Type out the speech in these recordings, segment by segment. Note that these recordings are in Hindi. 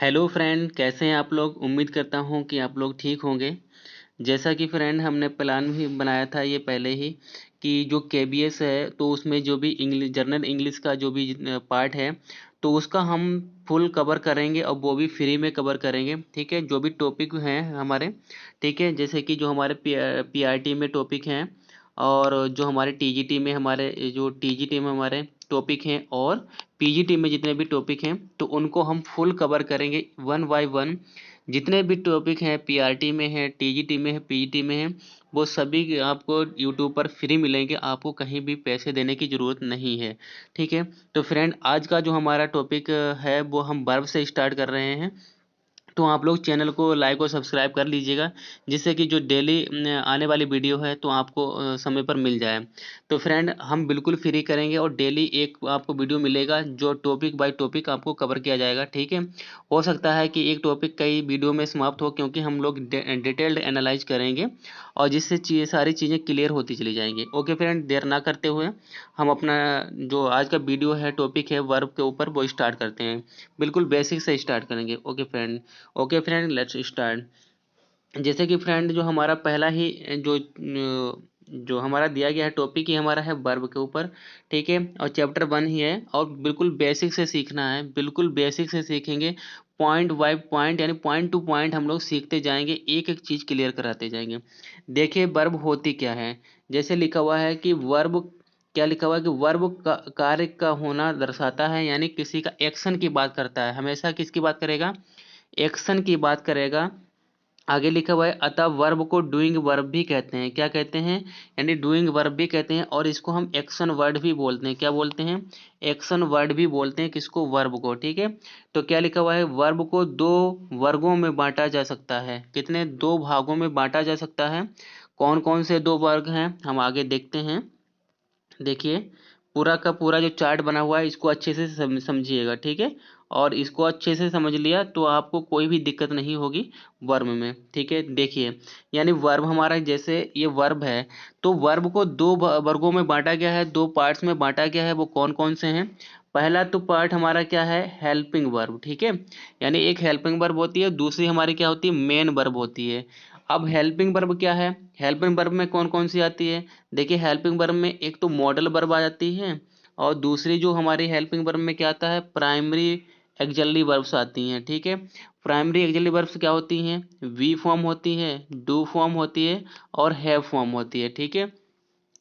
हेलो फ्रेंड, कैसे हैं आप लोग। उम्मीद करता हूं कि आप लोग ठीक होंगे। जैसा कि फ्रेंड हमने प्लान भी बनाया था ये पहले ही कि जो केबीएस है तो उसमें जो भी इंग्लिश जनरल इंग्लिश का जो भी पार्ट है तो उसका हम फुल कवर करेंगे और वो भी फ्री में कवर करेंगे। ठीक है, जो भी टॉपिक हैं हमारे, ठीक है, जैसे कि जो हमारे पीआरटी में टॉपिक हैं और जो हमारे टीजीटी में हमारे जो टीजीटी में हमारे टॉपिक हैं और पीजीटी में जितने भी टॉपिक हैं तो उनको हम फुल कवर करेंगे वन बाय वन। जितने भी टॉपिक हैं पीआरटी में है, टीजीटी में है, पीजीटी में है, वो सभी आपको यूट्यूब पर फ्री मिलेंगे। आपको कहीं भी पैसे देने की ज़रूरत नहीं है। ठीक है, तो फ्रेंड आज का जो हमारा टॉपिक है वो हम वर्ब से स्टार्ट कर रहे हैं। तो आप लोग चैनल को लाइक और सब्सक्राइब कर लीजिएगा जिससे कि जो डेली आने वाली वीडियो है तो आपको समय पर मिल जाए। तो फ्रेंड हम बिल्कुल फ्री करेंगे और डेली एक आपको वीडियो मिलेगा जो टॉपिक बाय टॉपिक आपको कवर किया जाएगा। ठीक है, हो सकता है कि एक टॉपिक कई वीडियो में समाप्त हो क्योंकि हम लोग डिटेल्ड एनालाइज करेंगे और जिससे सारी चीज़ें क्लियर होती चली जाएंगी। ओके फ्रेंड, देर ना करते हुए हम अपना जो आज का वीडियो है टॉपिक है वर्ब के ऊपर वो स्टार्ट करते हैं। बिल्कुल बेसिक से स्टार्ट करेंगे। Okay friend, let's start. जैसे कि फ्रेंड जो हमारा पहला ही जो हमारा दिया गया है टॉपिक ही हमारा है वर्ब के ऊपर। ठीक है, और चैप्टर 1 ही है और बिल्कुल बेसिक से सीखना है, बिल्कुल बेसिक से सीखेंगे। पॉइंट बाय पॉइंट यानी पॉइंट टू पॉइंट हम लोग सीखते जाएंगे, एक एक चीज़ क्लियर कराते जाएंगे। देखिए वर्ब होती क्या है। जैसे लिखा हुआ है कि वर्ब, क्या लिखा हुआ है कि वर्ब का कार्य का होना दर्शाता है, यानी किसी का एक्शन की बात करता है। हमेशा किसकी बात करेगा? एक्शन की बात करेगा। आगे लिखा हुआ है अतः वर्ब को डूइंग वर्ब भी कहते हैं। क्या कहते हैं? यानी डूइंग वर्ब भी कहते हैं और इसको हम एक्शन वर्ड भी बोलते हैं। क्या बोलते हैं? एक्शन वर्ड भी बोलते हैं। किसको? वर्ब को। ठीक है, तो क्या लिखा हुआ है? वर्ब को दो वर्गों में बांटा जा सकता है। कितने? दो भागों में बांटा जा सकता है। कौन कौन से दो वर्ग हैं हम आगे देखते हैं। देखिए पूरा का पूरा जो चार्ट बना हुआ है इसको अच्छे से समझिएगा। ठीक है, और इसको अच्छे से समझ लिया तो आपको कोई भी दिक्कत नहीं होगी वर्ब में। ठीक है, देखिए यानी वर्ब हमारा, जैसे ये वर्ब है तो वर्ब को दो वर्गों में बांटा गया है, दो पार्ट्स में बांटा गया है। वो कौन कौन से हैं? पहला तो पार्ट हमारा क्या है? Helping verb. ठीक है, यानी एक हेल्पिंग वर्ब होती है, दूसरी हमारी क्या होती है? मेन वर्ब होती है। अब हेल्पिंग वर्ब क्या है? हेल्पिंग वर्ब में कौन कौन सी आती है? देखिए हेल्पिंग वर्ब में एक तो मॉडल वर्ब आ जाती है और दूसरी जो हमारी हेल्पिंग वर्ब में क्या आता है? प्राइमरी एक्जली वर्ब्स आती हैं। ठीक है, प्राइमरी एक्जली वर्ब्स क्या होती हैं? वी फॉर्म होती है, डू फॉर्म होती है और हैव फॉर्म होती है। ठीक है,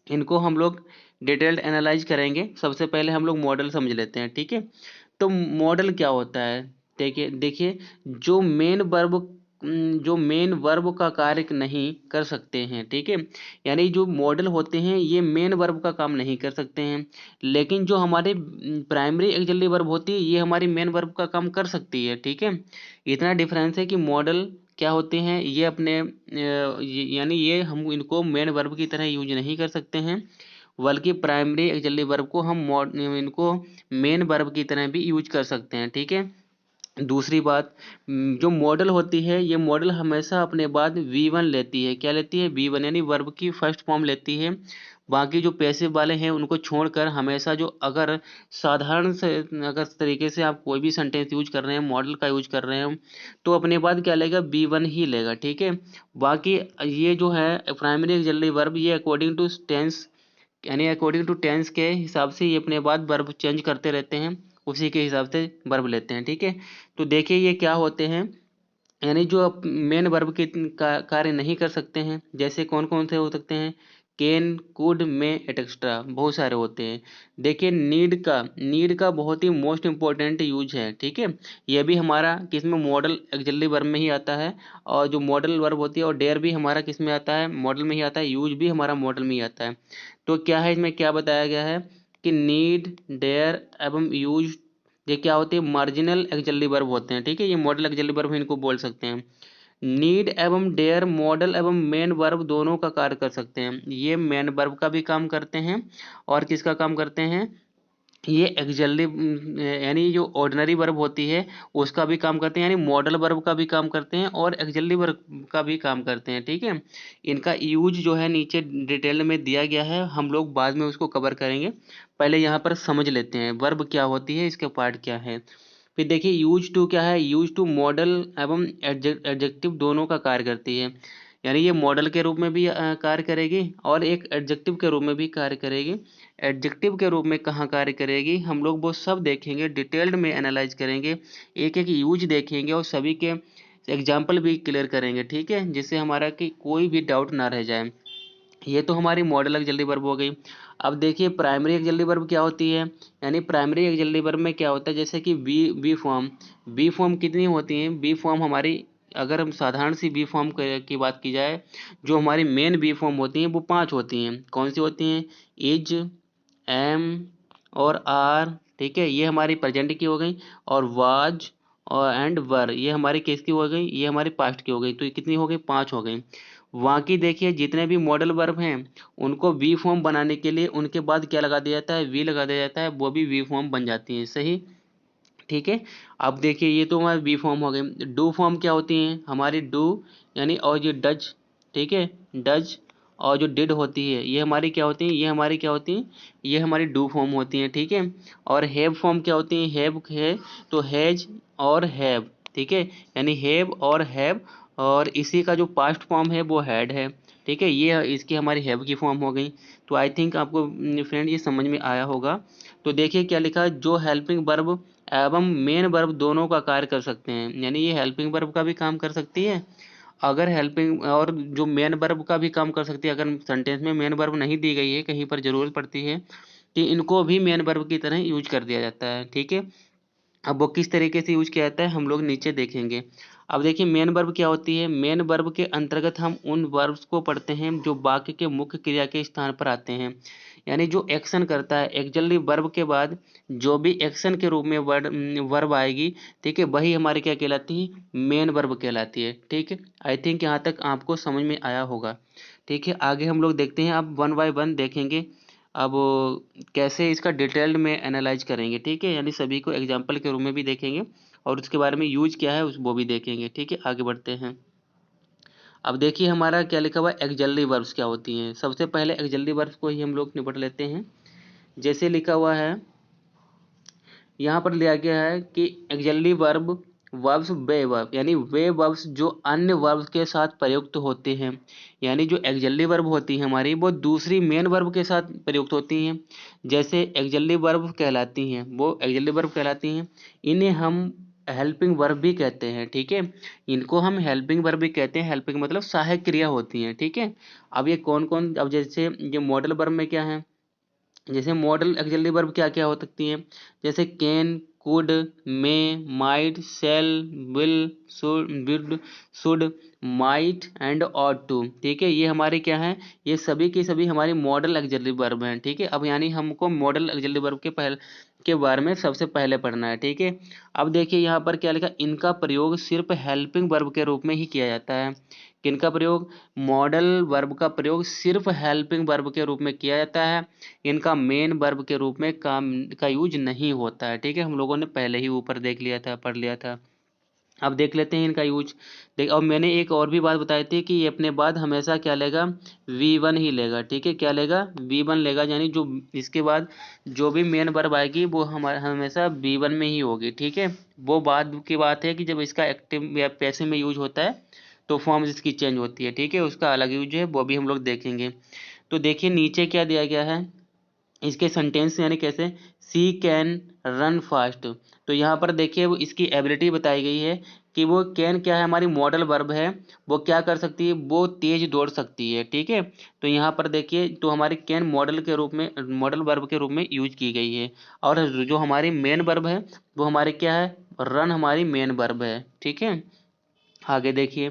इनको हम लोग डिटेल्ड एनालाइज करेंगे। सबसे पहले हम लोग मॉडल समझ लेते हैं। ठीक है, तो मॉडल क्या होता है? देखिए देखिए जो मेन वर्ब का कार्य नहीं कर सकते हैं। ठीक है, यानी जो मॉडल होते हैं ये मेन वर्ब का काम नहीं कर सकते हैं, लेकिन जो हमारे प्राइमरी एक्सिलरी वर्ब होती है ये हमारी मेन वर्ब का काम कर सकती है। ठीक है, इतना डिफरेंस है कि मॉडल क्या होते हैं ये अपने यानी ये हम इनको मेन वर्ब की तरह यूज नहीं कर सकते हैं, बल्कि प्राइमरी एक्सिलरी वर्ब को हम इनको मेन वर्ब की तरह भी यूज कर सकते हैं। ठीक है, दूसरी बात, जो मॉडल होती है ये मॉडल हमेशा अपने बाद V1 लेती है। क्या लेती है? V1 यानी वर्ब की फर्स्ट फॉर्म लेती है। बाकी जो पैसिव वाले हैं उनको छोड़कर हमेशा जो अगर साधारण से अगर तरीके से आप कोई भी सेंटेंस यूज कर रहे हैं, मॉडल का यूज कर रहे हैं तो अपने बाद क्या लेगा? V1 ही लेगा। ठीक है, बाकी ये जो है प्राइमरी एक्सिलरी वर्ब ये अकॉर्डिंग टू टेंस, यानी अकॉर्डिंग टू टेंस के हिसाब से ये अपने बाद वर्ब चेंज करते रहते हैं, उसी के हिसाब से वर्ब लेते हैं। ठीक है, तो देखिए ये क्या होते हैं, यानी जो मेन वर्ब के कार्य नहीं कर सकते हैं। जैसे कौन कौन से हो सकते हैं? कैन, कुड, मे, एटसेट्रा, बहुत सारे होते हैं। देखिए नीड का बहुत ही मोस्ट इंपॉर्टेंट यूज है। ठीक है, यह भी हमारा किसमें? मॉडल एक्सिलरी वर्ब में ही आता है और जो मॉडल वर्ब होती है, और डेयर भी हमारा किस में आता है? मॉडल में ही आता है। यूज भी हमारा मॉडल में ही आता है। तो क्या है इसमें क्या बताया गया है कि नीड, डेयर एवं यूज ये क्या होते हैं? मार्जिनल एक्सिलरी वर्ब होते हैं। ठीक है, ये मॉडल एक्सिलरी वर्ब इनको बोल सकते हैं। नीड एवं डेयर मॉडल एवं मेन वर्ब दोनों का कार्य कर सकते हैं। ये मेन वर्ब का भी काम करते हैं और किसका काम करते हैं? ये एक्सिलरी यानी जो ऑर्डिनरी वर्ब होती है उसका भी काम करते हैं, यानी मॉडल वर्ब का भी काम करते हैं और एक्सिलरी वर्ब का भी काम करते हैं। ठीक है, इनका यूज जो है नीचे डिटेल में दिया गया है, हम लोग बाद में उसको कवर करेंगे। पहले यहाँ पर समझ लेते हैं वर्ब क्या होती है, इसके पार्ट क्या है। फिर देखिए यूज टू क्या है, यूज टू मॉडल एवं एडजेक्टिव दोनों का कार्य करती है, यानी ये मॉडल के रूप में भी कार्य करेगी और एक एडजेक्टिव के रूप में भी कार्य करेगी। एडजेक्टिव के रूप में कहाँ कार्य करेगी, हम लोग वो सब देखेंगे, डिटेल्ड में एनालाइज करेंगे, एक एक यूज देखेंगे और सभी के एग्जाम्पल भी क्लियर करेंगे, ठीक है, जिससे हमारा कि कोई भी डाउट ना रह जाए। ये तो हमारी मॉडल ऑक्सिलरी वर्ब हो गई। अब देखिए प्राइमरी ऑक्सिलरी वर्ब क्या होती है, यानी प्राइमरी ऑक्सिलरी वर्ब में क्या होता है, जैसे कि बी फॉर्म। बी फॉर्म कितनी होती हैं, बी फॉर्म हमारी, अगर हम साधारण सी बी फॉर्म की बात की जाए, जो हमारी मेन बी फॉर्म होती हैं वो 5 होती हैं। कौन सी होती हैं, इज, एम और आर, ठीक है, ये हमारी प्रेजेंट की हो गई, और वाज और एंड वर ये हमारी किसकी हो गई, ये हमारी पास्ट की हो गई। तो ये कितनी हो गई, 5 हो गई। बाकी देखिए जितने भी मॉडल वर्ब हैं उनको वी फॉर्म बनाने के लिए उनके बाद क्या लगा दिया जाता है, वी लगा दिया जाता है, वो भी वी फॉर्म बन जाती हैं, सही, ठीक है। अब देखिए ये तो हमारी वी फॉर्म हो गई। डू फॉर्म क्या होती हैं हमारी, डू यानी और ये डज, ठीक है, डज, और जो डिड होती है ये हमारी क्या होती हैं, ये हमारी क्या होती हैं, ये हमारी डू फॉर्म होती हैं, ठीक है। और हैव फॉर्म क्या होती हैं, हैव है तो हैज और हैव, ठीक है, यानी हैव और हैव, और इसी का जो पास्ट फॉर्म है वो हैड है, ठीक है, ये इसकी हमारी हैव की फॉर्म हो गई। तो आई थिंक आपको फ्रेंड ये समझ में आया होगा। तो देखिए क्या लिखा है, जो हेल्पिंग वर्ब एवं मेन वर्ब दोनों का कार्य कर सकते हैं, यानी ये हेल्पिंग वर्ब का भी काम कर सकती है, अगर हेल्पिंग और जो मेन वर्ब का भी काम कर सकती है, अगर सेंटेंस में मेन वर्ब नहीं दी गई है, कहीं पर जरूरत पड़ती है कि इनको भी मेन वर्ब की तरह यूज कर दिया जाता है, ठीक है। अब वो किस तरीके से यूज किया जाता है हम लोग नीचे देखेंगे। अब देखिए मेन वर्ब क्या होती है, मेन वर्ब के अंतर्गत हम उन वर्ब्स को पढ़ते हैं जो वाक्य के मुख्य क्रिया के स्थान पर आते हैं, यानी जो एक्शन करता है, एक्चुअली वर्ब के बाद जो भी एक्शन के रूप में वर्ब आएगी, ठीक है, वही हमारी क्या कहलाती है, मेन वर्ब कहलाती है, ठीक है। आई थिंक यहाँ तक आपको समझ में आया होगा, ठीक है। आगे हम लोग देखते हैं, अब वन बाय वन देखेंगे, अब कैसे इसका डिटेल्ड में एनालाइज करेंगे, ठीक है, यानी सभी को एग्जाम्पल के रूप में भी देखेंगे और उसके बारे में यूज क्या है उस वो भी देखेंगे, ठीक है। आगे बढ़ते हैं। अब देखिए हमारा क्या लिखा हुआ है, एक्सल्ली वर्ब्स क्या होती हैं। सबसे पहले एक्सल्ली वर्ब्स को ही हम लोग निपट लेते हैं। जैसे लिखा हुआ है, यहाँ पर लिया गया है कि एक्सल्ली वर्ब वर्ब्स वे वर्ब, यानी वे वर्ब्स जो अन्य वर्ब्स के साथ प्रयुक्त होते हैं, यानी जो एक्सल्ली वर्ब होती हैं हमारी वो दूसरी मेन वर्ब के साथ प्रयुक्त होती हैं, जैसे एक्सल्ली वर्ब कहलाती हैं, वो एक्सल्ली वर्ब कहलाती हैं। इन्हें हम हेल्पिंग वर्ब भी कहते हैं, ठीक है, इनको हम हेल्पिंग वर्ब भी कहते हैं। हेल्पिंग मतलब सहायक क्रिया होती हैं, ठीक है। अब ये कौन कौन, अब जैसे ये मॉडल वर्ब में क्या है, जैसे मॉडल ऑक्सिलरी वर्ब क्या क्या हो सकती हैं, जैसे can, could, may, might, shall, will, should, might and ought to, ठीक है, ये हमारे क्या हैं, ये सभी की सभी हमारी मॉडल ऑक्सिलरी वर्ब हैं, ठीक है। अब यानी हमको मॉडल ऑक्सिलरी वर्ब के बारे में सबसे पहले पढ़ना है, ठीक है। अब देखिए यहाँ पर क्या लिखा, इनका प्रयोग सिर्फ हेल्पिंग वर्ब के रूप में ही किया जाता है। किनका प्रयोग, मॉडल वर्ब का प्रयोग सिर्फ हेल्पिंग वर्ब के रूप में किया जाता है, इनका मेन वर्ब के रूप में काम का यूज नहीं होता है, ठीक है, हम लोगों ने पहले ही ऊपर देख लिया था, पढ़ लिया था। अब देख लेते हैं इनका यूज। देख, और मैंने एक और भी बात बताई थी कि ये अपने बाद हमेशा क्या लेगा, V1 ही लेगा, ठीक है, क्या लेगा, V1 लेगा, यानी जो इसके बाद जो भी मेन वर्ब आएगी वो हमारा हमेशा V1 में ही होगी, ठीक है। वो बाद की बात है कि जब इसका एक्टिव या पैसिव में यूज होता है तो फॉर्म इसकी चेंज होती है, ठीक है, उसका अलग यूज है, वो भी हम लोग देखेंगे। तो देखिए नीचे क्या दिया गया है, इसके सेंटेंस यानी कैसे, सी कैन रन फास्ट। तो यहाँ पर देखिए वो इसकी एबिलिटी बताई गई है कि वो कैन क्या है, हमारी मॉडल वर्ब है, वो क्या कर सकती है, वो तेज दौड़ सकती है, ठीक है। तो यहाँ पर देखिए तो हमारी कैन मॉडल के रूप में, मॉडल वर्ब के रूप में यूज की गई है, और जो हमारी मेन वर्ब है वो हमारी क्या है, रन हमारी मेन वर्ब है, ठीक है। आगे देखिए,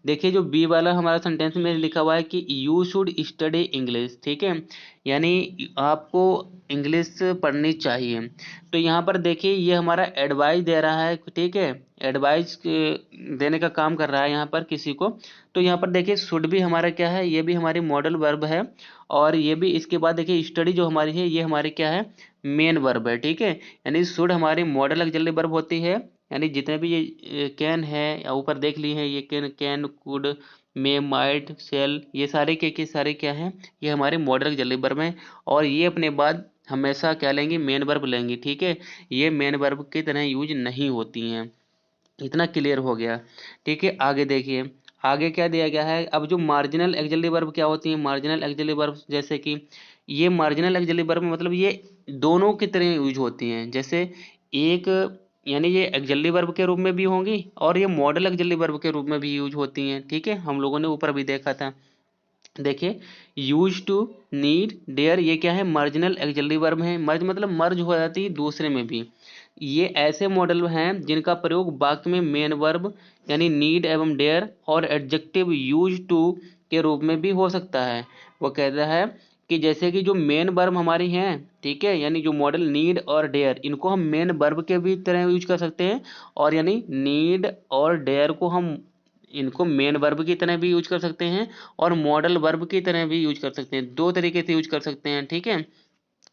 देखिए जो बी वाला हमारा सेंटेंस में लिखा हुआ है कि यू शुड स्टडी इंग्लिश, ठीक है, यानी आपको इंग्लिश पढ़नी चाहिए। तो यहाँ पर देखिए ये हमारा एडवाइस दे रहा है, ठीक है, एडवाइस देने का काम कर रहा है यहाँ पर किसी को। तो यहाँ पर देखिए शुड भी हमारा क्या है, ये भी हमारी मॉडल वर्ब है, और ये भी इसके बाद देखिए स्टडी जो हमारी है ये हमारी क्या है, मेन वर्ब है, ठीक है। यानी शुड हमारी मॉडल ऑक्सिलरी वर्ब होती है, यानी जितने भी ये कैन है या ऊपर देख लिए हैं, ये can could may might shall, ये सारे के सारे क्या हैं, ये हमारे मॉडल ऑक्सिलरी वर्ब हैं, और ये अपने बाद हमेशा क्या लेंगी, मेन वर्ब लेंगी, ठीक है। ये मेन वर्ब की तरह यूज नहीं होती हैं। इतना क्लियर हो गया, ठीक है। आगे देखिए, आगे क्या दिया गया है। अब जो मार्जिनल एक्सिलरी वर्ब क्या होती है, मार्जिनल एक्सिलरी वर्ब जैसे कि ये मार्जिनल एक्सिलरी वर्ब मतलब ये दोनों की तरह यूज होती हैं। जैसे एक यानी ये एक्सिलरी वर्ब के रूप में भी होंगी और ये मॉडल एक्सिलरी वर्ब के रूप में भी यूज होती हैं, ठीक है। हम लोगों ने ऊपर भी देखा था। देखिए, यूज टू, नीड, डेयर, ये क्या है, मार्जिनल एक्सिलरी वर्ब है। मर्ज मतलब मर्ज हो जाती है दूसरे में भी। ये ऐसे मॉडल हैं जिनका प्रयोग वाक्य में मेन वर्ब यानी नीड एवं डेयर और एडजेक्टिव यूज टू के रूप में भी हो सकता है। वो कहता है कि जैसे कि जो मेन वर्ब हमारी हैं, ठीक है, यानी जो मॉडल नीड और डेयर, इनको हम मेन वर्ब के भी तरह यूज कर सकते हैं। और यानी नीड और डेयर को हम इनको मेन वर्ब की तरह भी यूज कर सकते हैं और मॉडल वर्ब की तरह भी यूज कर सकते हैं। दो तरीके से यूज कर सकते हैं, ठीक है।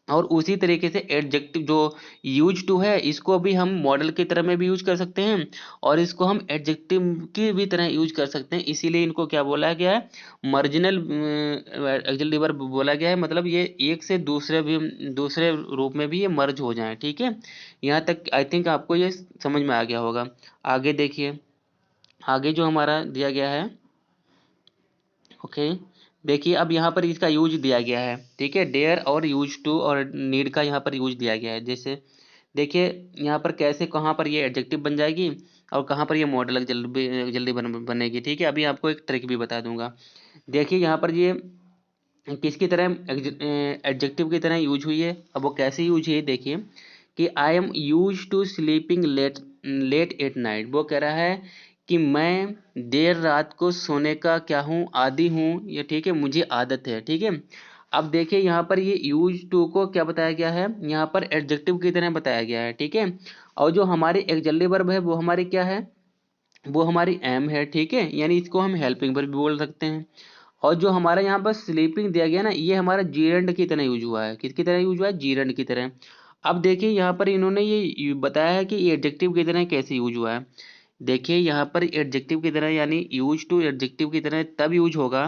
और उसी तरीके से एडजेक्टिव जो यूज टू है, इसको भी हम मॉडल की तरह में भी यूज कर सकते हैं और इसको हम एडजेक्टिव की भी तरह यूज कर सकते हैं। इसीलिए इनको क्या बोला गया है, मार्जिनल एक्सिलरी वर्ब बोला गया है। मतलब ये एक से दूसरे रूप में भी ये मर्ज हो जाए, ठीक है। यहाँ तक आई थिंक आपको ये समझ में आ गया होगा। आगे देखिए, आगे जो हमारा दिया गया है, ओके। देखिए, अब यहाँ पर इसका यूज दिया गया है, ठीक है। डेयर और यूज टू और नीड का यहाँ पर यूज दिया गया है। जैसे देखिए, यहाँ पर कैसे कहाँ पर ये एडजेक्टिव बन जाएगी और कहाँ पर ये मॉडल जल्दी जल्दी बनेगी, ठीक है। अभी आपको एक ट्रिक भी बता दूंगा। देखिए, यहाँ पर ये किसकी तरह एडजेक्टिव की तरह यूज हुई है। अब वो कैसे यूज हुई है, देखिए कि I am use to sleeping late late at night. वो कह रहा है कि मैं देर रात को सोने का क्या हूँ, आदी हूँ, ये ठीक है, मुझे आदत है, ठीक है। अब देखिए, यहाँ पर ये यूज टू को क्या बताया गया है, यहाँ पर एडजेक्टिव की तरह बताया गया है, ठीक है। और जो हमारी एक्सिलरी वर्ब है वो हमारी क्या है, वो हमारी एम है, ठीक है। यानी इसको हम हेल्पिंग वर्ब भी बोल सकते हैं। और जो हमारा यहाँ पर स्लीपिंग दिया गया ना, ये हमारा जीरंड की तरह यूज हुआ है। किसकी तरह यूज हुआ है, जीरंड की तरह। अब देखिए, यहाँ पर इन्होंने ये बताया है कि ये एडजेक्टिव की तरह कैसे यूज हुआ है। देखिए, यहाँ पर एडजेक्टिव की तरह यानी यूज टू एडजेक्टिव की तरह तब यूज होगा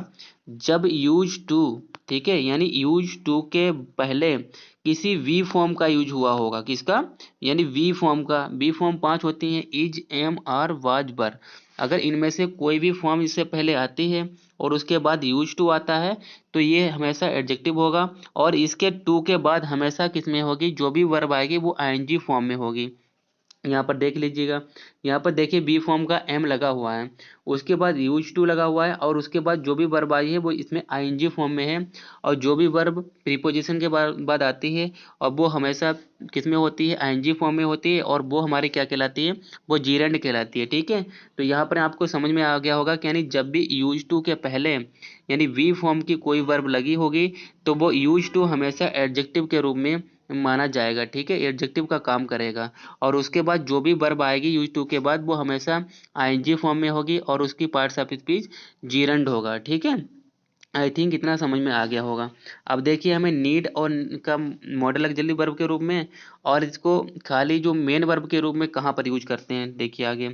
जब यूज टू, ठीक है, यानी यूज टू के पहले किसी वी फॉर्म का यूज हुआ होगा। किसका, यानी वी फॉर्म का। वी फॉर्म 5 होती हैं, इज, एम, आर, वाज, बर। अगर इनमें से कोई भी फॉर्म इससे पहले आती है और उसके बाद यूज टू आता है तो ये हमेशा एडजेक्टिव होगा। और इसके टू के बाद हमेशा किस में होगी, जो भी वर्ब आएगी वो आईएनजी फॉर्म में होगी। यहाँ पर देख लीजिएगा, यहाँ पर देखिए बी फॉर्म का एम लगा हुआ है, उसके बाद यूज टू लगा हुआ है और उसके बाद जो भी वर्ब आई है वो इसमें आईएनजी फॉर्म में है। और जो भी वर्ब प्रीपोजिशन के बाद आती है और वो हमेशा किस में होती है, आईएनजी फॉर्म में होती है और वो हमारी क्या कहलाती है, वो जीरेंड कहलाती है, ठीक है। तो यहाँ पर आपको समझ में आ गया होगा कि यानी जब भी यूज टू के पहले यानी वी फॉर्म की कोई वर्ब लगी होगी तो वो यूज टू हमेशा एडजेक्टिव के रूप में माना जाएगा, ठीक है, एडजेक्टिव का काम करेगा। और उसके बाद जो भी वर्ब आएगी यूज टू के बाद वो हमेशा आईएनजी फॉर्म में होगी और उसकी पार्ट्स ऑफ स्पीच जीरंड होगा, ठीक है। आई थिंक इतना समझ में आ गया होगा। अब देखिए, हमें नीड और का मॉडल ऑक्सिलरी वर्ब के रूप में और इसको खाली जो मेन वर्ब के रूप में कहाँ पर यूज करते हैं, देखिए आगे।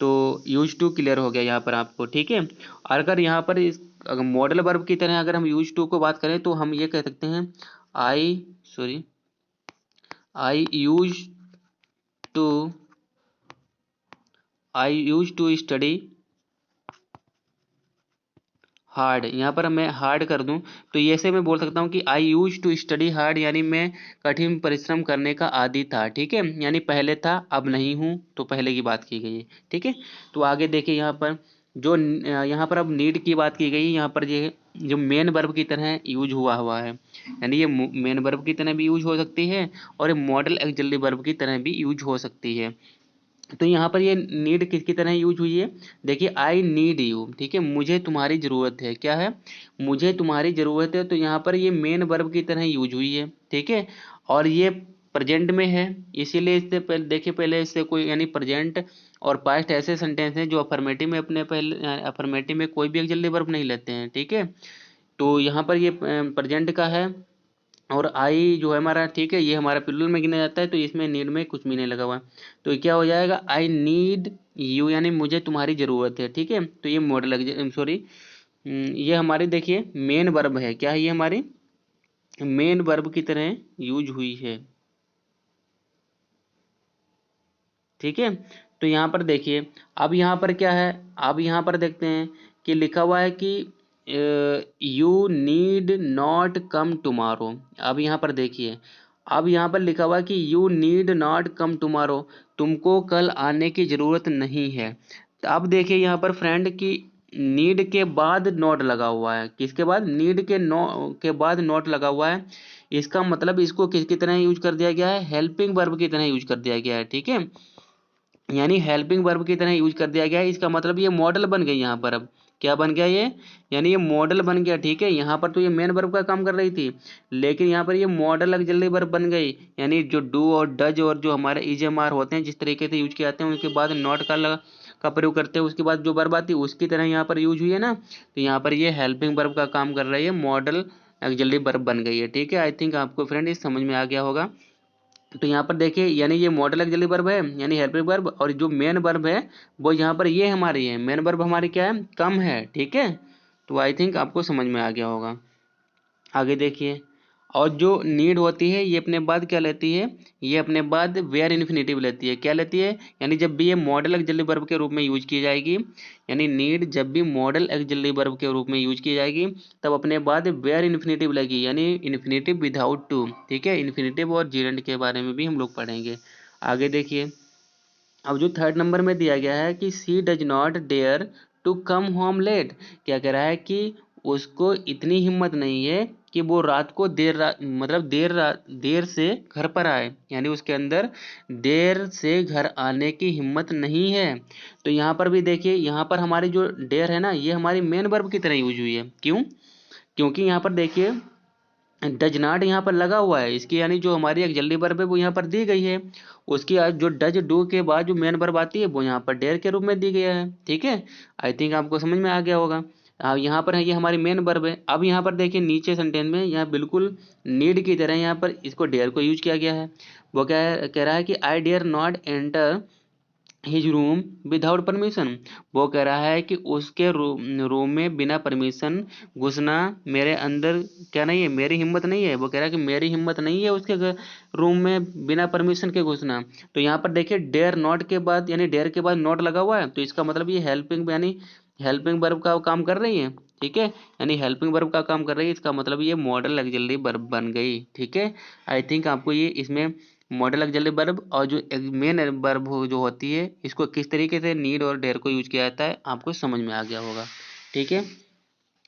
तो यूज टू क्लियर हो गया यहाँ पर आपको, ठीक है। और अगर यहाँ पर इस अगर मॉडल वर्ब की तरह अगर हम यूज टू को बात करें तो हम ये कह सकते हैं I sorry I use to I use to study hard. यहाँ पर मैं हार्ड कर दूं तो ये से मैं बोल सकता हूँ कि आई यूज टू स्टडी हार्ड, यानी मैं कठिन परिश्रम करने का आदी था, ठीक है। यानी पहले था अब नहीं हूँ, तो पहले की बात की गई है, ठीक है। तो आगे देखिए, यहाँ पर जो यहाँ पर अब नीड की बात की गई, यहाँ पर ये जो मेन वर्ब की तरह यूज हुआ है, यानी ये मेन वर्ब की तरह भी यूज हो सकती है और ये मॉडल एक्सिलरी वर्ब की तरह भी यूज हो सकती है। तो यहाँ पर ये नीड किसकी तरह यूज हुई है, देखिए आई नीड यू, ठीक है, मुझे तुम्हारी ज़रूरत है। क्या है, मुझे तुम्हारी ज़रूरत है। तो यहाँ पर ये मेन वर्ब की तरह यूज हुई है, ठीक है। और ये प्रेजेंट में है, इसीलिए इससे पहले देखिए, पहले इससे कोई यानी प्रेजेंट और पास्ट ऐसे सेंटेंस हैं जो अफर्मेटिव में अपने पहले अफर्मेटिव में कोई भी ऑक्सिलरी वर्ब नहीं लेते हैं, ठीक है। तो यहाँ पर ये प्रेजेंट का है और आई जो है हमारा, ठीक है, ये हमारा प्लूरल में गिना जाता है तो इसमें नीड में कुछ भी नहीं लगा हुआ है। तो क्या हो जाएगा, आई नीड यू, यानी मुझे तुम्हारी ज़रूरत है, ठीक है। तो ये मॉडल सॉरी ये हमारी देखिए मेन वर्ब है। क्या है ये हमारी मेन वर्ब की तरह यूज हुई है। ठीक है, तो यहाँ पर देखिए, अब यहाँ पर क्या है, अब यहाँ पर देखते हैं कि लिखा हुआ है कि you need not come tomorrow. अब यहाँ पर देखिए, अब यहाँ पर लिखा हुआ है कि you need not come tomorrow, तुमको कल आने की ज़रूरत नहीं है। तो अब देखिए यहाँ पर फ्रेंड की नीड के बाद नॉट लगा हुआ है, किसके बाद, नीड के के बाद नॉट लगा हुआ है। इसका मतलब इसको किसकी तरह यूज कर दिया गया है, हेल्पिंग वर्ब की तरह यूज कर दिया गया है। ठीक है, यानी हेल्पिंग वर्ब की तरह यूज कर दिया गया है। इसका मतलब ये मॉडल बन गई यहाँ पर। अब क्या बन गया ये, यानी ये मॉडल बन गया। ठीक है, यहाँ पर तो ये मेन वर्ब का काम कर रही थी, लेकिन यहाँ पर ये मॉडल ऑक्सिलरी वर्ब बन गई। यानी जो डू और डज और जो हमारे ईजेएमआर होते हैं, जिस तरीके से यूज किए जाते हैं, उसके बाद नॉट का प्रयोग करते हैं, उसके बाद जो वर्ब आती है उसकी तरह यहाँ पर यूज हुई है ना। तो यहाँ पर ये हेल्पिंग वर्ब का काम कर रही है, मॉडल ऑक्सिलरी वर्ब बन गई है। ठीक है, आई थिंक आपको फ्रेंड इस समझ में आ गया होगा। तो यहाँ पर देखिए, यानी ये मॉडल ऑक्सिलरी वर्ब है, यानी हेल्पिंग वर्ब, और जो मेन वर्ब है वो यहाँ पर ये हमारी है, मेन वर्ब हमारी क्या है, कम है। ठीक है, तो आई थिंक आपको समझ में आ गया होगा। आगे देखिए, और जो नीड होती है ये अपने बाद क्या लेती है, ये अपने बाद वेयर इन्फिनेटिव लेती है। क्या लेती है, यानी जब भी ये मॉडल ऑक्सिलरी वर्ब के रूप में यूज की जाएगी, यानी नीड जब भी मॉडल ऑक्सिलरी वर्ब के रूप में यूज की जाएगी, तब अपने बाद वेयर इन्फिनेटिव लगेगी, यानी इन्फिनेटिव विदाउट टू। ठीक है, इन्फिनेटिव और जीरेंड के बारे में भी हम लोग पढ़ेंगे। आगे देखिए, अब जो थर्ड नंबर में दिया गया है कि she does not dare to come home late, क्या कह रहा है कि उसको इतनी हिम्मत नहीं है कि वो रात को मतलब देर से घर पर आए, यानी उसके अंदर देर से घर आने की हिम्मत नहीं है। तो यहाँ पर भी देखिए, यहाँ पर हमारी जो डेयर है ना, ये हमारी मेन वर्ब की तरह यूज हुई है। क्यों, क्योंकि यहाँ पर देखिए डज नॉट यहाँ पर लगा हुआ है इसकी, यानी जो हमारी एक जल्दी वर्ब है वो यहाँ पर दी गई है। उसकी जो डज डू के बाद जो मेन वर्ब आती है वो यहाँ पर डेयर के रूप में दी गया है। ठीक है, आई थिंक आपको समझ में आ गया होगा। यहाँ पर है, ये हमारी मेन वर्ब है। अब यहाँ पर देखिए नीचे सेंटेंस में यहाँ बिल्कुल नीड की तरह यहाँ पर इसको डेयर को यूज किया गया है। वो क्या है, कह रहा है कि I dare not enter his room without permission. वो कह रहा है कि उसके रूम में बिना परमिशन घुसना मेरे अंदर क्या नहीं है, मेरी हिम्मत नहीं है। वो कह रहा है कि मेरी हिम्मत नहीं है उसके रूम में बिना परमिशन के घुसना। तो यहाँ पर देखिए डेयर नॉट के बाद, यानी डेयर के बाद नॉट लगा हुआ है, तो इसका मतलब ये हेल्पिंग, यानी हेल्पिंग वर्ब का काम कर रही है। ठीक है, यानी हेल्पिंग वर्ब का काम कर रही है, इसका मतलब ये मॉडल ऑक्सिलरी वर्ब बन गई। ठीक है, आई थिंक आपको ये इसमें मॉडल ऑक्सिलरी वर्ब और जो मेन वर्ब जो होती है, इसको किस तरीके से नीड और डेयर को यूज किया जाता है आपको समझ में आ गया होगा। ठीक है,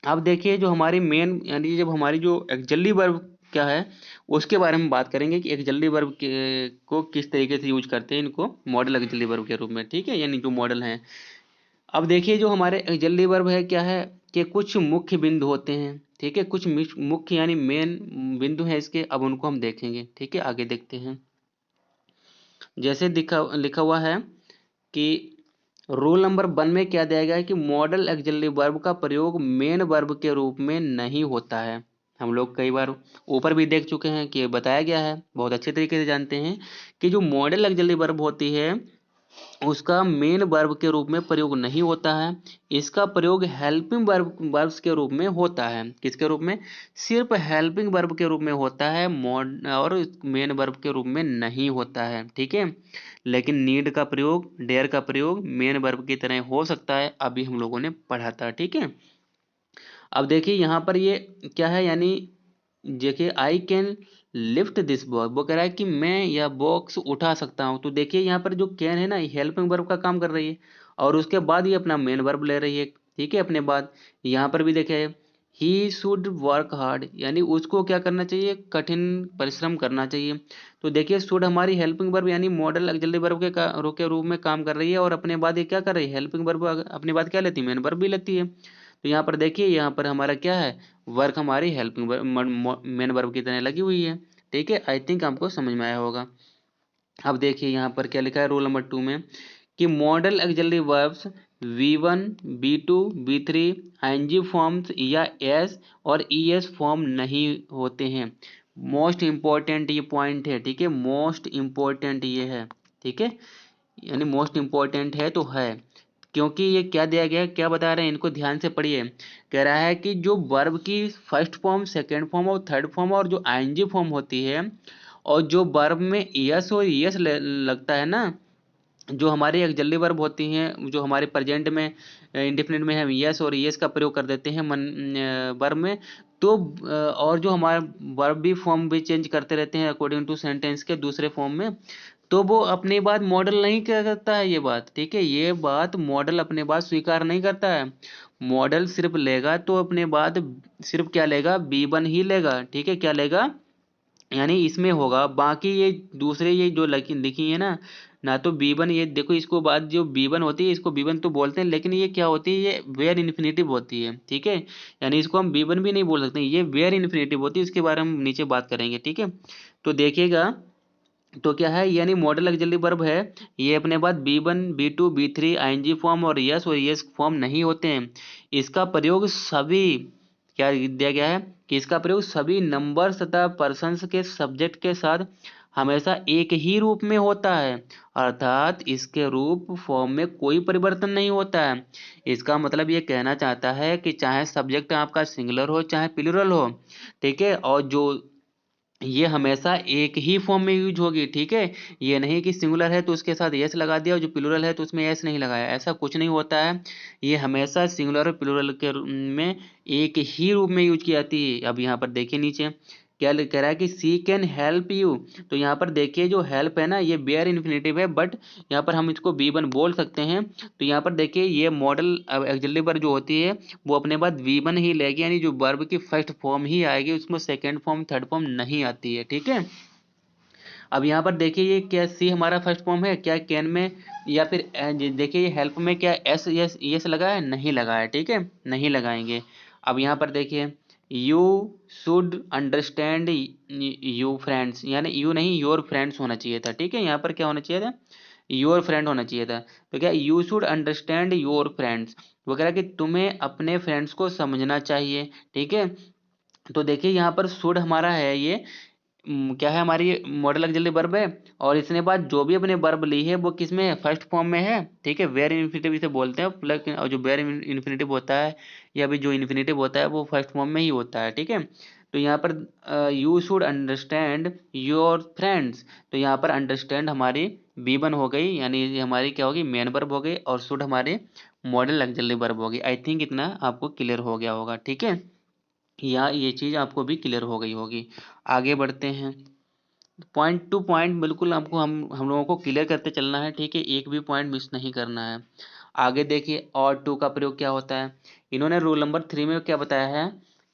अब देखिए जो हमारी मेन, यानी जब हमारी जो ऑक्सिलरी वर्ब क्या है उसके बारे में बात करेंगे कि ऑक्सिलरी वर्ब को किस तरीके से यूज करते हैं इनको मॉडल ऑक्सिलरी वर्ब के रूप में। ठीक है, यानी जो मॉडल हैं। अब देखिए जो हमारे ऑक्सिलरी वर्ब है क्या है कि कुछ मुख्य बिंदु होते हैं। ठीक है, कुछ मुख्य यानी मेन बिंदु हैं इसके, अब उनको हम देखेंगे। ठीक है, आगे देखते हैं। जैसे लिखा हुआ है कि रूल नंबर 1 में क्या दिया गया है कि मॉडल ऑक्सिलरी वर्ब का प्रयोग मेन वर्ब के रूप में नहीं होता है। हम लोग कई बार ऊपर भी देख चुके हैं कि बताया गया है, बहुत अच्छे तरीके से जानते हैं कि जो मॉडल ऑक्सिलरी वर्ब होती है उसका मेन वर्ब के रूप में प्रयोग नहीं होता है। इसका प्रयोग हेल्पिंग वर्ब्स के रूप में होता है। किसके रूप में, सिर्फ हेल्पिंग वर्ब के रूप में होता है, मॉड और मेन वर्ब के रूप में नहीं होता है। ठीक है, लेकिन नीड का प्रयोग, डेयर का प्रयोग मेन वर्ब की तरह हो सकता है, अभी हम लोगों ने पढ़ा था। ठीक है, अब देखिए यहाँ पर ये क्या है, यानी देखिए I can lift this box, वो कह रहा है कि मैं यह बॉक्स उठा सकता हूँ। तो देखिए यहाँ पर जो कैन है ना, हेल्पिंग वर्ब का काम कर रही है, और उसके बाद ये अपना मेन वर्ब ले रही है। ठीक है, अपने बाद यहाँ पर भी देखे ही शुड वर्क हार्ड, यानी उसको क्या करना चाहिए, कठिन परिश्रम करना चाहिए। तो देखिए शुड हमारी हेल्पिंग वर्ब यानी मॉडल ऑक्सिलरी वर्ब के रूप में काम कर रही है, और अपने बाद ये क्या कर रही है, हेल्पिंग वर्ब अपने बाद क्या लेती है, मेन वर्ब भी लेती है। तो यहाँ पर देखिए, यहाँ पर हमारा क्या है, वर्क हमारी हेल्पिंग मेन वर्ब की तरह लगी हुई है। ठीक है, आई थिंक आपको समझ में आया होगा। अब देखिए यहाँ पर क्या लिखा है रूल नंबर 2 में कि modal auxiliary verbs V1, V2, V3 ING forms या एस और ईएस फॉर्म नहीं होते हैं। मोस्ट इंपॉर्टेंट ये पॉइंट है। ठीक है, मोस्ट इंपॉर्टेंट ये है। ठीक है, यानी मोस्ट इंपॉर्टेंट है तो है क्योंकि ये क्या दिया गया है, क्या बता रहे हैं, इनको ध्यान से पढ़िए। कह रहा है कि जो वर्ब की फर्स्ट फॉर्म, सेकंड फॉर्म और थर्ड फॉर्म और जो आईएनजी फॉर्म होती है, और जो वर्ब में यस और यस लगता है ना, जो हमारी ऑक्सिलरी वर्ब होती हैं, जो हमारे प्रेजेंट में इंडेफिनिट में हम यस और यस का प्रयोग कर देते हैं मन वर्ब में, तो और जो हमारा वर्ब भी फॉर्म भी चेंज करते रहते हैं अकॉर्डिंग टू सेंटेंस के दूसरे फॉर्म में, तो वो अपनी बात मॉडल नहीं क्या करता है, ये बात ठीक है, ये बात मॉडल अपने बात स्वीकार नहीं करता है। मॉडल सिर्फ लेगा तो अपने बात सिर्फ क्या लेगा, बी वन ही लेगा, ठीक है, क्या लेगा, यानी इसमें होगा, बाकी ये दूसरे ये जो लिखी लिखी है ना, ना तो बी वन, ये देखो इसको बात जो बी वन होती है इसको बी वन तो बोलते हैं, लेकिन ये क्या होती है, ये वेयर इन्फिनेटिव होती है, ठीक है, यानी इसको हम बी वन भी नहीं बोल सकते, ये वेयर इन्फिनेटिव होती है, इसके बारे में हम नीचे बात करेंगे, ठीक है। तो देखिएगा, तो क्या है, यानी मॉडल ऑक्सिलरी वर्ब है, ये अपने बाद B one, B two, B three, ING form और यस फॉर्म नहीं होते हैं। इसका प्रयोग सभी, क्या दिया गया है कि इसका प्रयोग सभी नंबर्स तथा पर्सन्स के सब्जेक्ट के साथ हमेशा एक ही रूप में होता है, अर्थात इसके रूप फॉर्म में कोई परिवर्तन नहीं होता है। इसका मतलब ये कहना चाहता है कि चाहे सब्जेक्ट आपका सिंगुलर हो चाहे प्लूरल हो, ठीक है, और जो ये हमेशा एक ही फॉर्म में यूज होगी, ठीक है, ये नहीं कि सिंगुलर है तो उसके साथ यस लगा दिया और जो प्लूरल है तो उसमें यस नहीं लगाया, ऐसा कुछ नहीं होता है। ये हमेशा सिंगुलर और प्लूरल के में एक ही रूप में यूज की जाती है। अब यहाँ पर देखिए नीचे क्या कह रहा है कि सी कैन हेल्प यू, तो यहाँ पर देखिए जो हेल्प है ना, ये बेयर इन्फिनेटिव है, बट यहाँ पर हम इसको बी वन बोल सकते हैं। तो यहाँ पर देखिए ये मॉडल ऑक्सिलरी वर्ब जो होती है वो अपने बाद वी वन ही लेगी, यानी जो वर्ब की फर्स्ट फॉर्म ही आएगी, उसमें सेकंड फॉर्म थर्ड फॉर्म नहीं आती है, ठीक है। अब यहाँ पर देखिए ये क्या सी हमारा फर्स्ट फॉर्म है, क्या कैन में, या फिर देखिए ये हेल्प में क्या एस यस यस लगा है, नहीं लगा है, ठीक है, नहीं लगाएंगे। अब यहाँ पर देखिए you should understand you friends, यानी यू नहीं योर फ्रेंड्स होना चाहिए था, ठीक है, यहाँ पर क्या होना चाहिए था, योर फ्रेंड होना चाहिए था। तो क्या you should understand your friends, वो कह रहा है कि तुम्हें अपने फ्रेंड्स को समझना चाहिए, ठीक है। तो देखिए यहाँ पर शुड हमारा है ये, क्या है, हमारी मॉडल ऑक्सिलरी वर्ब है, और इसने बाद जो भी अपने वर्ब ली है वो किस में है, फर्स्ट फॉर्म में है, ठीक है, वेयर इन्फिनेटिव इसे बोलते हैं, प्लस और जो वेयर इन्फिनेटिव होता है या भी जो इन्फिनेटिव होता है वो फर्स्ट फॉर्म में ही होता है, ठीक है। तो यहाँ पर you should understand your friends, तो यहाँ पर अंडरस्टैंड हमारी बी वन हो गई, यानी ये हमारी क्या होगी, मेन वर्ब हो गई, और शुड हमारे मॉडल ऑक्सिलरी वर्ब होगी। आई थिंक इतना आपको क्लियर हो गया होगा, ठीक है, या ये चीज़ आपको भी क्लियर हो गई होगी। आगे बढ़ते हैं, पॉइंट टू पॉइंट बिल्कुल आपको हम लोगों को क्लियर करते चलना है, ठीक है, एक भी पॉइंट मिस नहीं करना है। आगे देखिए और टू का प्रयोग क्या होता है, इन्होंने रोल नंबर थ्री में क्या बताया है,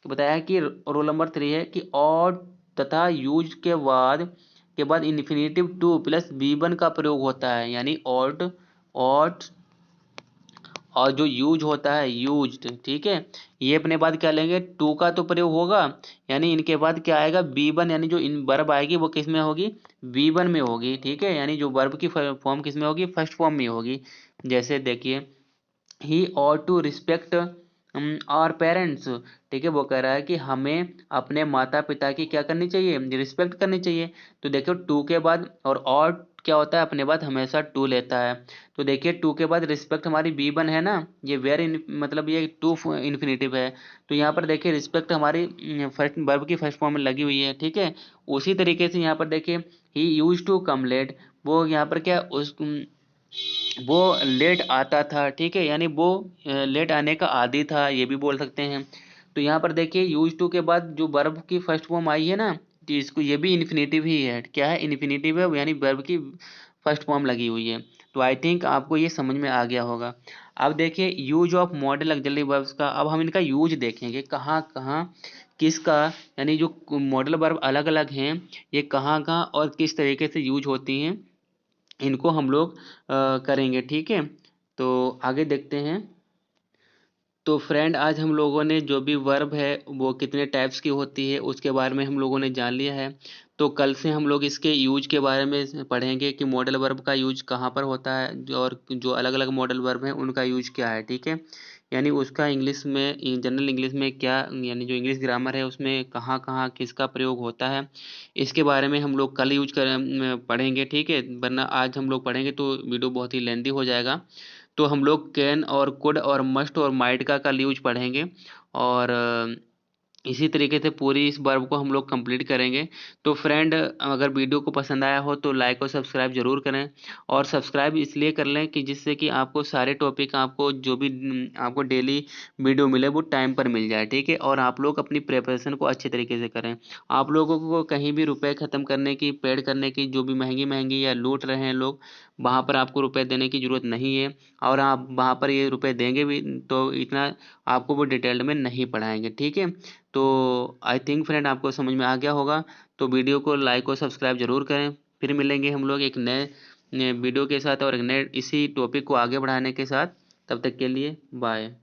कि बताया है कि रोल नंबर थ्री है कि और तथा यूज के बाद infinitive to plus B one का प्रयोग होता है, यानी ऑट और जो यूज होता है यूज्ड, ठीक है, ये अपने बाद क्या लेंगे, टू का तो प्रयोग होगा, यानी इनके बाद क्या आएगा, बी वन, यानी जो इन वर्ब आएगी वो किस में होगी, बी वन में होगी, ठीक है, यानी जो वर्ब की फॉर्म किस में होगी, फर्स्ट फॉर्म में होगी। जैसे देखिए ही और टू रिस्पेक्ट आवर पेरेंट्स, ठीक है, वो कह रहा है कि हमें अपने माता पिता की क्या करनी चाहिए, रिस्पेक्ट करनी चाहिए। तो देखो टू के बाद और क्या होता है, अपने बाद हमेशा टू लेता है। तो देखिए टू के बाद रिस्पेक्ट हमारी बी वन है ना, ये मतलब ये टू इन्फिनेटिव है, तो यहाँ पर देखिए रिस्पेक्ट हमारी फर्स्ट वर्ब की फर्स्ट फॉर्म में लगी हुई है, ठीक है। उसी तरीके से यहाँ पर देखिए ही यूज टू कम लेट, वो यहाँ पर क्या वो लेट आता था, ठीक है, यानी वो लेट आने का आदी था, ये भी बोल सकते हैं। तो यहाँ पर देखिए यूज टू के बाद जो वर्ब की फर्स्ट फॉर्म आई है ना, तो इसको ये भी इन्फिनेटिव ही है, क्या है, इन्फिनेटिव है, यानी वर्ब की फर्स्ट फॉर्म लगी हुई है। तो आई थिंक आपको ये समझ में आ गया होगा। अब देखिए use of model auxiliary verbs का, अब हम इनका यूज देखेंगे कहाँ कहाँ किसका, यानी जो मॉडल वर्ब अलग अलग हैं ये कहाँ कहाँ और किस तरीके से यूज होती हैं, इनको हम लोग करेंगे, ठीक है। तो आगे देखते हैं। तो फ्रेंड आज हम लोगों ने जो भी वर्ब है वो कितने टाइप्स की होती है उसके बारे में हम लोगों ने जान लिया है। तो कल से हम लोग इसके यूज के बारे में पढ़ेंगे कि मॉडल वर्ब का यूज कहाँ पर होता है, और जो अलग अलग मॉडल वर्ब हैं उनका यूज क्या है, ठीक है, यानी उसका इंग्लिश में जनरल इंग्लिश में क्या, यानी जो इंग्लिश ग्रामर है उसमें कहाँ कहाँ किसका प्रयोग होता है, इसके बारे में हम लोग कल पढ़ेंगे, ठीक है, वरना आज हम लोग पढ़ेंगे तो वीडियो बहुत ही लेंदी हो जाएगा। तो हम लोग कैन और कुड और मस्ट और माइट का कल यूज पढ़ेंगे और इसी तरीके से पूरी इस वर्ब को हम लोग कंप्लीट करेंगे। तो फ्रेंड, अगर वीडियो को पसंद आया हो तो लाइक और सब्सक्राइब जरूर करें, और सब्सक्राइब इसलिए कर लें कि जिससे कि आपको सारे टॉपिक, आपको जो भी आपको डेली वीडियो मिले वो टाइम पर मिल जाए, ठीक है। और आप लोग अपनी प्रिपरेशन को अच्छे तरीके से करें। आप लोगों को कहीं भी रुपए ख़त्म करने की, पेड करने की, जो भी महंगी महंगी या लूट रहे हैं लोग, वहाँ पर आपको रुपए देने की ज़रूरत नहीं है। और आप वहाँ पर ये रुपए देंगे भी तो इतना आपको वो डिटेल्ड में नहीं पढ़ाएंगे, ठीक है। तो आई थिंक फ्रेंड आपको समझ में आ गया होगा। तो वीडियो को लाइक और सब्सक्राइब जरूर करें। फिर मिलेंगे हम लोग एक नए वीडियो के साथ और एक नए इसी टॉपिक को आगे बढ़ाने के साथ। तब तक के लिए बाय।